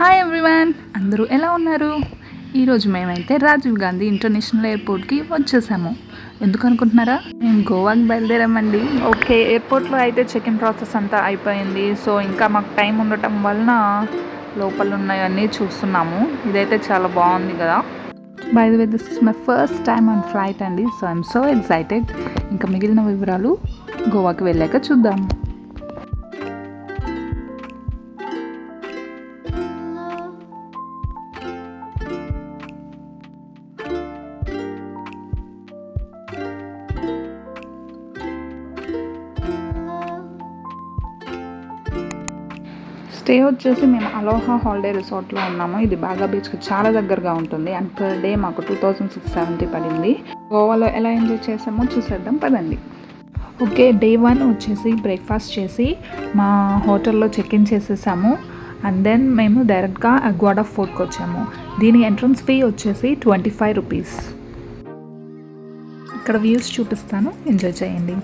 Hi everyone, అందరూ ఎలా ఉన్నారు? ఈరోజు మేమైతే రాజీవ్ గాంధీ ఇంటర్నేషనల్ ఎయిర్పోర్ట్కి వచ్చేసాము. ఎందుకు అనుకుంటున్నారా? మేము గోవాకి బయలుదేరామండి. ఓకే, ఎయిర్పోర్ట్లో అయితే చెక్ ఇన్ ప్రాసెస్ అంతా అయిపోయింది. సో ఇంకా మాకు టైం ఉండటం వలన లోపల ఉన్నాయన్నీ చూస్తున్నాము. ఇదైతే చాలా బాగుంది కదా. By the way, this is my first time on flight అండి. So I'm so excited. ఇంకా మిగిలిన వివరాలు గోవాకి వెళ్ళాక చూద్దాం. స్టే వచ్చేసి మేము అలోహా హాలిడే రిసార్ట్లో ఉన్నాము. ఇది బాగా బీచ్కి చాలా దగ్గరగా ఉంటుంది. అండ్ పర్ డే మాకు 2670 పడింది. గోవాలో ఎలా ఎంజాయ్ చేసామో చూసేద్దాం పదండి. ఓకే, డే 1 వచ్చేసి బ్రేక్ఫాస్ట్ చేసి మా హోటల్లో చెక్ ఇన్ చేసేసాము. అండ్ దెన్ మేము డైరెక్ట్గా అగ్వాడా ఫోర్ట్కి వచ్చాము. దీని ఎంట్రన్స్ ఫీ వచ్చేసి 25 రూపీస్. ఇక్కడ వ్యూస్ చూపిస్తాను, ఎంజాయ్ చేయండి.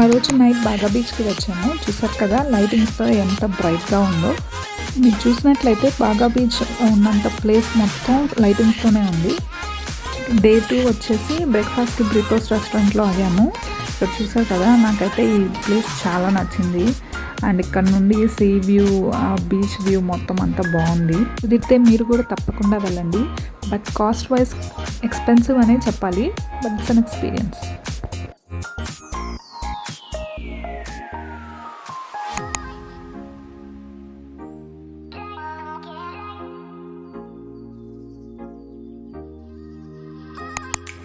ఆ రోజు నైట్ బాగా బీచ్కి వచ్చాము. చూసారు కదా లైటింగ్స్తో ఎంత బ్రైట్గా ఉందో. మీరు చూసినట్లయితే బాగా బీచ్ ఉన్నంత ప్లేస్ మొత్తం లైటింగ్స్తోనే ఉంది. డే 2 వచ్చేసి బ్రేక్ఫాస్ట్కి బ్రిటోస్ రెస్టారెంట్లో ఆగాము. ఇక్కడ చూసారు కదా, నాకైతే ఈ ప్లేస్ చాలా నచ్చింది. అండ్ ఇక్కడ నుండి సీ వ్యూ, బీచ్ వ్యూ మొత్తం అంతా బాగుంది. కుదిరితే మీరు కూడా తప్పకుండా వెళ్ళండి. బట్ కాస్ట్ వైజ్ ఎక్స్పెన్సివ్ అనే చెప్పాలి, but it's an experience.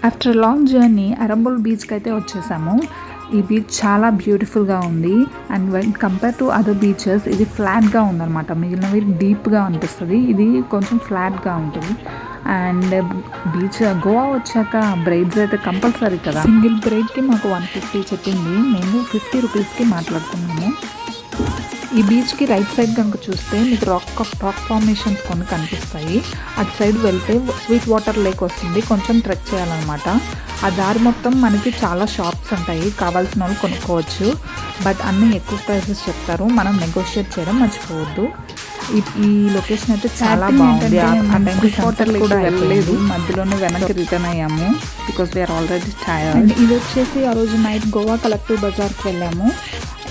After long journey Arambol బీచ్కి అయితే వచ్చేసాము. ఈ బీచ్ చాలా బ్యూటిఫుల్గా ఉంది. And when compare to other beaches ఇది ఫ్లాట్గా ఉందన్నమాట. మిగిలినవి డీప్గా అనిపిస్తుంది, ఇది కొంచెం ఫ్లాట్గా ఉంటుంది. అండ్ బీచ్ గోవా వచ్చాక బ్రైడ్స్ అయితే కంపల్సరీ కదా. సింగిల్ బ్రైడ్కి మాకు 150 చెప్పింది. మేము 50 రూపీస్కి మాట్లాడుకున్నాము. ఈ బీచ్కి రైట్ సైడ్ కనుక చూస్తే మీకు రాక్ ఫార్మేషన్స్ కొన్ని కనిపిస్తాయి. అటు సైడ్ వెళ్తే స్వీట్ వాటర్ లేక్ వస్తుంది, కొంచెం ట్రెక్ చేయాలన్నమాట. ఆ దారి మొత్తం మనకి చాలా షాప్స్ ఉంటాయి, కావాల్సిన వాళ్ళు కొనుక్కోవచ్చు. బట్ అన్నీ ఎక్కువ ప్రైసెస్ చెప్తారు, మనం నెగోషియేట్ చేయడం మర్చిపోవద్దు. ఈ లొకేషన్ అయితే చాలా బాగుంది. ఆ టైంకి హోటల్ కూడా వెళ్ళలేదు, మధ్యలోనే వెనక్కి రిటర్న్ అయ్యాము బికాస్ వీఆర్ ఆల్రెడీ టైర్డ్. ఇది వచ్చేసి ఆ రోజు నైట్ గోవా కలెక్టివ్ బజార్కి వెళ్ళాము.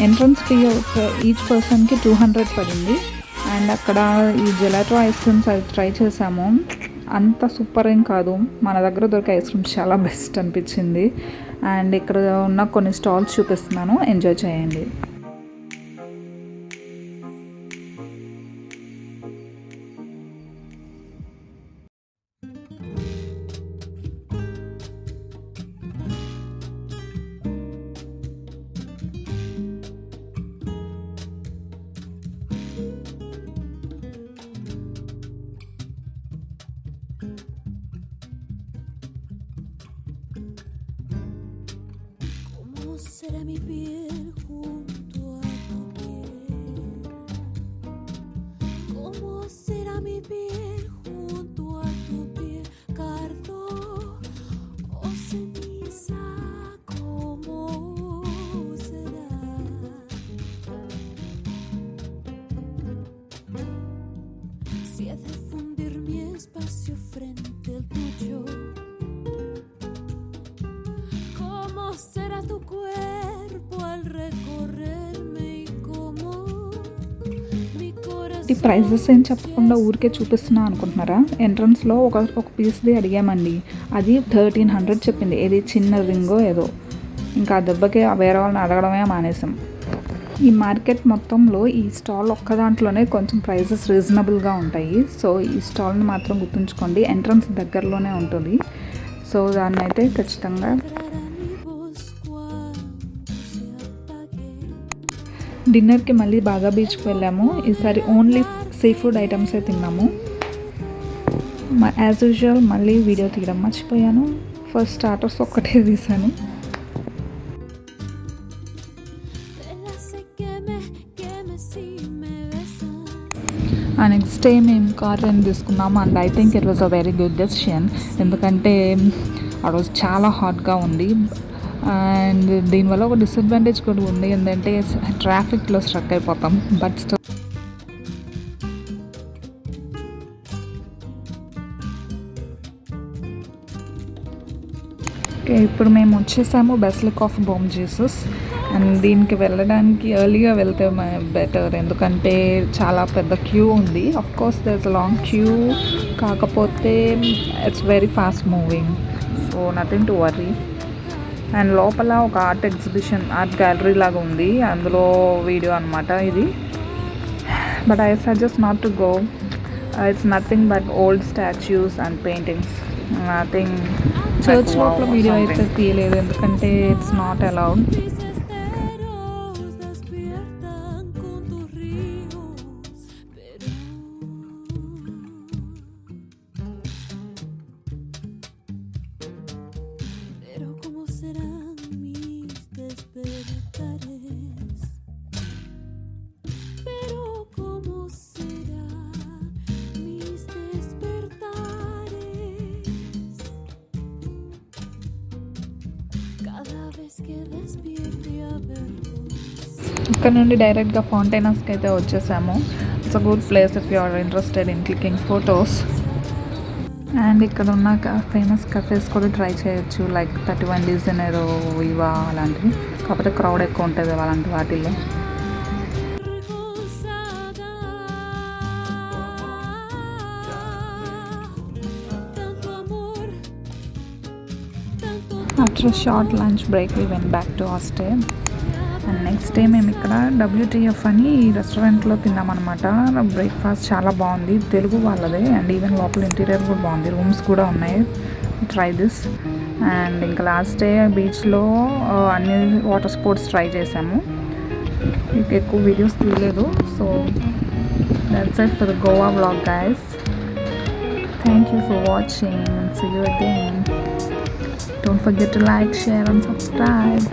ఎంట్రన్స్ ఫీ ఈచ్ పర్సన్కి 200 పడింది. అండ్ అక్కడ ఈ జెలాటో ఐస్ క్రీమ్స్ అది ట్రై చేసాము. అంత సూపర్ ఏం కాదు, మన దగ్గర దొరికే ఐస్ క్రీమ్స్ చాలా బెస్ట్ అనిపించింది. అండ్ ఇక్కడ ఉన్న కొన్ని స్టాల్స్ చూపిస్తున్నాను, ఎంజాయ్ చేయండి. Será mi piel junto a tu piel? ¿Cómo será mi piel junto a tu piel? Cardo o ceniza, ¿cómo será? Si ha de fundir mi espacio frente al tuyo, será tu cuerpo al recorrerme y como mi corazón. ఈ prices ఏం చెప్పకుండా ఊరికే చూపిస్తున్నా అనుకుంటున్నారా? ఎంట్రన్స్లో ఒక పీస్ది అడిగామండి, అది 1300 చెప్పింది. ఏది చిన్న రింగో ఏదో. ఇంకా ఆ దెబ్బకి వేరే వాళ్ళని అడగడమే మానేసాం. ఈ మార్కెట్ మొత్తంలో ఈ స్టాల్ ఒక్క దాంట్లోనే కొంచెం ప్రైజెస్ రీజనబుల్గా ఉంటాయి. సో ఈ స్టాల్ని మాత్రం గుర్తుంచుకోండి, ఎంట్రన్స్ దగ్గరలోనే ఉంటుంది. సో దాన్ని అయితే ఖచ్చితంగా డిన్నర్కి మళ్ళీ బాగా బీచ్కి వెళ్ళాము. ఈసారి ఓన్లీ సీ ఫుడ్ ఐటమ్సే తిన్నాము. యాజ్ యూజువల్ మళ్ళీ వీడియో తీయడం మర్చిపోయాను. ఫస్ట్ స్టార్టర్స్ ఒక్కటే తీసాను. నెక్స్ట్ డే మేము కార్ రెంట్ తీసుకున్నాము and I think it was a very good decision. ఎందుకంటే ఆ రోజు చాలా హాట్గా ఉంది అండ్ దీనివల్ల ఒక డిసడ్వాంటేజ్ కూడా ఉంది. ఏంటంటే ట్రాఫిక్లో స్ట్రక్ అయిపోతాం. బట్ స్టిల్ ఓకే, ఇప్పుడు మేము వచ్చేసాము బెసిలిక్ ఆఫ్ బోమ్ జీసస్ అండ్ దీనికి వెళ్ళడానికి ఎర్లీగా వెళ్తే బెటర్. ఎందుకంటే చాలా పెద్ద క్యూ ఉంది. Of course there is a long queue, కాకపోతే it's very fast moving, so nothing to worry. And లోపల ఒక ఆర్ట్ ఎగ్జిబిషన్, ఆర్ట్ గ్యాలరీ లాగా ఉంది, అందులో వీడియో అనమాట ఇది. But I suggest not to go. It's nothing but old statues and paintings, nothing. Church లోపల video అయితే తీయలేదు ఎందుకంటే ఇట్స్ నాట్ అలౌడ్. ఇక్కడ నుండి డైరెక్ట్గా ఫౌంటైనర్స్కి అయితే వచ్చేసాము. It's a good place if you are interested in clicking photos. And ఇక్కడ ఉన్న ఫేమస్ కఫేస్ కూడా ట్రై చేయొచ్చు, లైక్ 31 de Janeiro, వివా అలాంటివి. కాకపోతే క్రౌడ్ ఎక్కువ ఉంటుంది అలాంటి వాటిల్లో. After short lunch break we went back to our stay. And next day మేము ఇక్కడ WTF అని ఈ రెస్టారెంట్లో తిన్నామన్నమాట. బ్రేక్ఫాస్ట్ చాలా బాగుంది, తెలుగు వాళ్ళదే. అండ్ ఈవెన్ లోపల ఇంటీరియర్ కూడా బాగుంది, రూమ్స్ కూడా ఉన్నాయి. Try this. అండ్ ఇంకా లాస్ట్ డే బీచ్లో అన్ని వాటర్ స్పోర్ట్స్ ట్రై చేసాము. మీకు ఎక్కువ వీడియోస్ తీయలేదు. So that's it for the Goa vlog guys. Thank you for watching and see you again. Don't forget to like, share and subscribe.